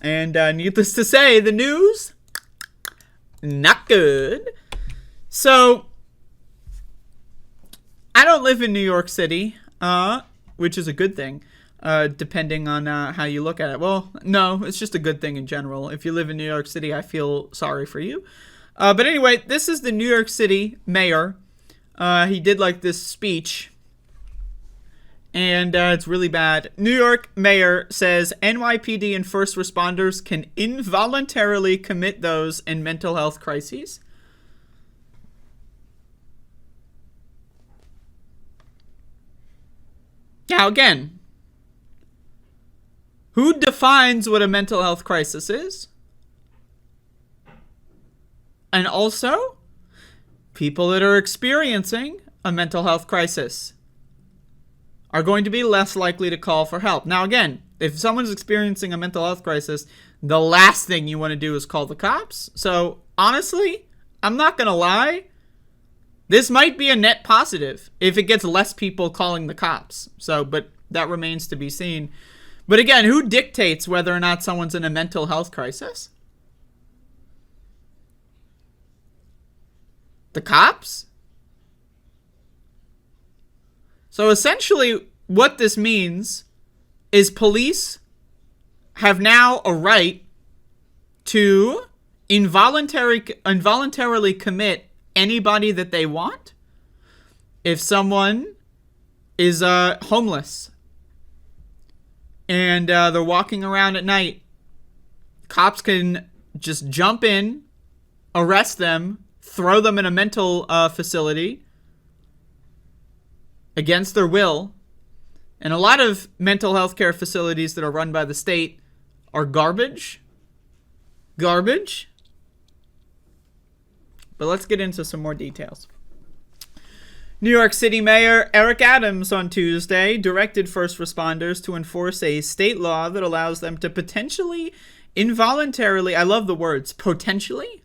And needless to say, the news, not good. So, I don't live in New York City, which is a good thing, depending on how you look at it. Well, no, it's just a good thing in general. If you live in New York City, I feel sorry for you. But anyway, this is the New York City mayor. He did like this speech, and it's really bad. New York mayor says NYPD and first responders can involuntarily commit those in mental health crises. Now again, who defines what a mental health crisis is? And also, people that are experiencing a mental health crisis are going to be less likely to call for help. Now again, if someone's experiencing a mental health crisis, the last thing you want to do is call the cops. So honestly, I'm not going to lie. This might be a net positive if it gets less people calling the cops. But that remains to be seen. But again, who dictates whether or not someone's in a mental health crisis? The cops? So essentially, what this means is police have now a right to involuntarily commit anybody that they want. If someone is homeless and they're walking around at night, cops can just jump in, arrest them, throw them in a mental facility against their will. And a lot of mental health care facilities that are run by the state are garbage. Garbage. But let's get into some more details. New York City Mayor Eric Adams on Tuesday directed first responders to enforce a state law that allows them to potentially involuntarily, I love the words, potentially,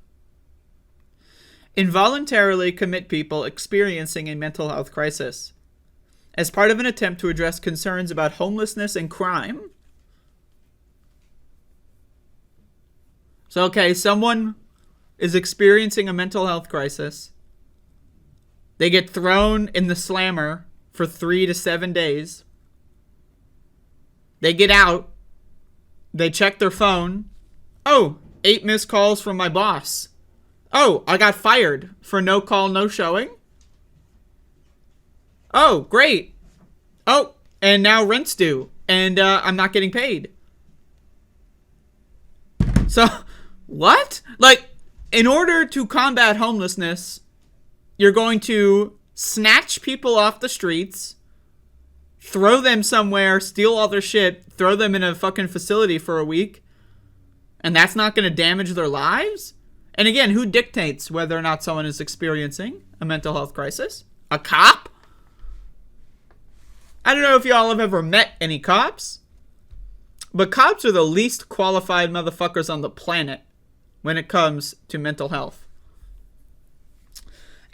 involuntarily commit people experiencing a mental health crisis as part of an attempt to address concerns about homelessness and crime. So, okay, someone is experiencing a mental health crisis. They get thrown in the slammer for 3 to 7 days. They get out. They check their phone. Oh, 8 missed calls from my boss. Oh, I got fired for no call, no showing. Oh, great. Oh, and now rent's due. And I'm not getting paid. So, what? Like, in order to combat homelessness, you're going to snatch people off the streets, throw them somewhere, steal all their shit, throw them in a fucking facility for a week, and that's not going to damage their lives? And again, who dictates whether or not someone is experiencing a mental health crisis? A cop? I don't know if y'all have ever met any cops, but cops are the least qualified motherfuckers on the planet when it comes to mental health.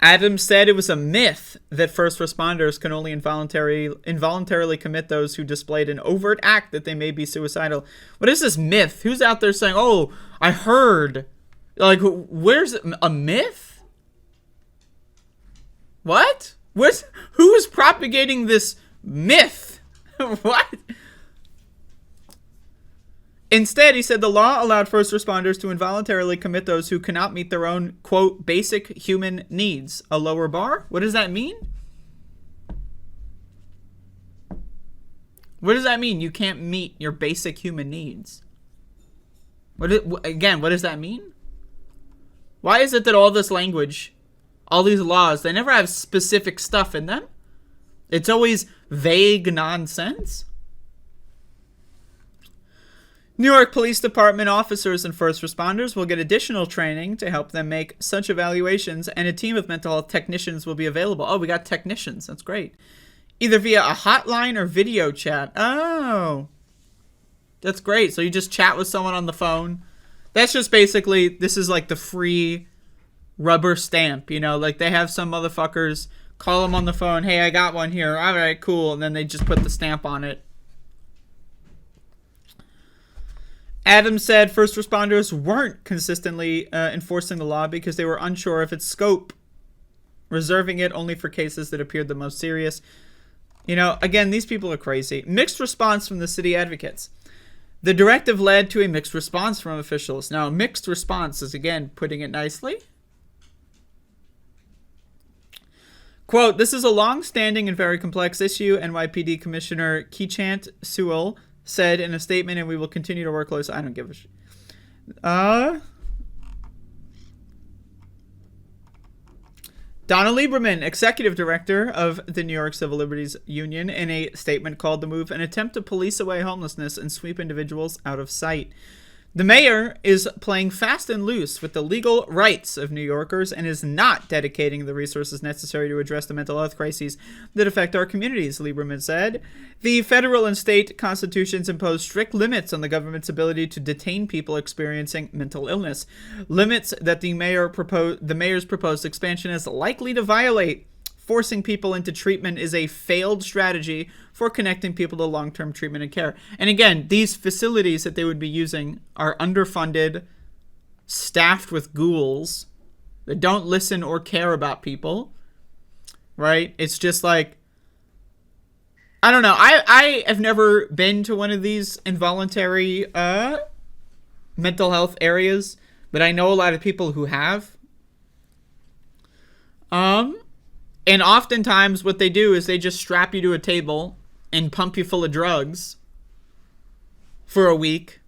Adams said it was a myth that first responders can only involuntarily commit those who displayed an overt act that they may be suicidal. What is this myth? Who's out there saying, oh, I heard? Like, where's a myth? What? Who is propagating this myth? What? Instead, he said the law allowed first responders to involuntarily commit those who cannot meet their own, quote, basic human needs. A lower bar? What does that mean? What does that mean? You can't meet your basic human needs. What does that mean? Why is it that all this language, all these laws, they never have specific stuff in them? It's always vague nonsense. New York Police Department officers and first responders will get additional training to help them make such evaluations, and a team of mental health technicians will be available. Oh, we got technicians. That's great. Either via a hotline or video chat. Oh, that's great. So you just chat with someone on the phone. That's just basically, this is like the free rubber stamp, you know, like they have some motherfuckers call them on the phone. Hey, I got one here. All right, cool. And then they just put the stamp on it. Adams said first responders weren't consistently enforcing the law because they were unsure of its scope, reserving it only for cases that appeared the most serious. You know, again, these people are crazy. Mixed response from the city advocates. The directive led to a mixed response from officials. Now, mixed response is, again, putting it nicely. Quote, this is a long-standing and very complex issue, NYPD Commissioner Keechant Sewell said in a statement, and we will continue to work closely. I don't give a shit. Donna Lieberman, executive director of the New York Civil Liberties Union, in a statement called the move an attempt to police away homelessness and sweep individuals out of sight. The mayor is playing fast and loose with the legal rights of New Yorkers and is not dedicating the resources necessary to address the mental health crises that affect our communities, Lieberman said. The federal and state constitutions impose strict limits on the government's ability to detain people experiencing mental illness, limits that the mayor's proposed expansion is likely to violate. Forcing people into treatment is a failed strategy for connecting people to long-term treatment and care. And again, these facilities that they would be using are underfunded, staffed with ghouls that don't listen or care about people, right? It's just like, I don't know. I have never been to one of these involuntary mental health areas, but I know a lot of people who have. And oftentimes what they do is they just strap you to a table and pump you full of drugs for a week.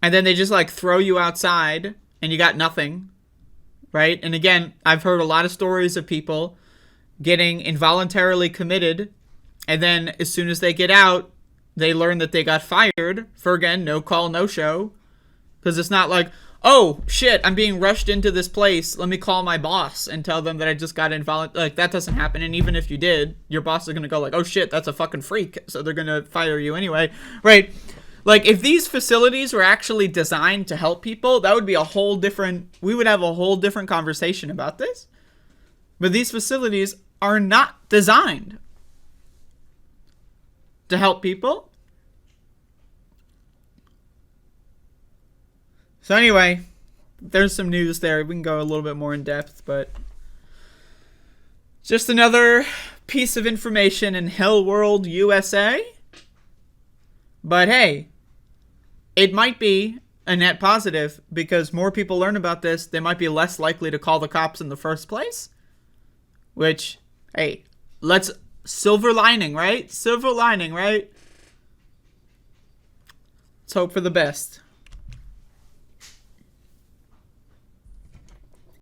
And then they just like throw you outside and you got nothing, right? And again, I've heard a lot of stories of people getting involuntarily committed. And then as soon as they get out, they learn that they got fired for, again, no call, no show. Because it's not like, oh, shit, I'm being rushed into this place. Let me call my boss and tell them that I just got involuntary. Like, that doesn't happen. And even if you did, your boss is going to go like, oh, shit, that's a fucking freak. So they're going to fire you anyway. Right? Like, if these facilities were actually designed to help people, that would be a whole different... We would have a whole different conversation about this. But these facilities are not designed to help people. So anyway, there's some news there. We can go a little bit more in depth, but just another piece of information in Hell World, USA. But hey, it might be a net positive because more people learn about this. They might be less likely to call the cops in the first place. Which, hey, let's silver lining, right? Silver lining, right? Let's hope for the best.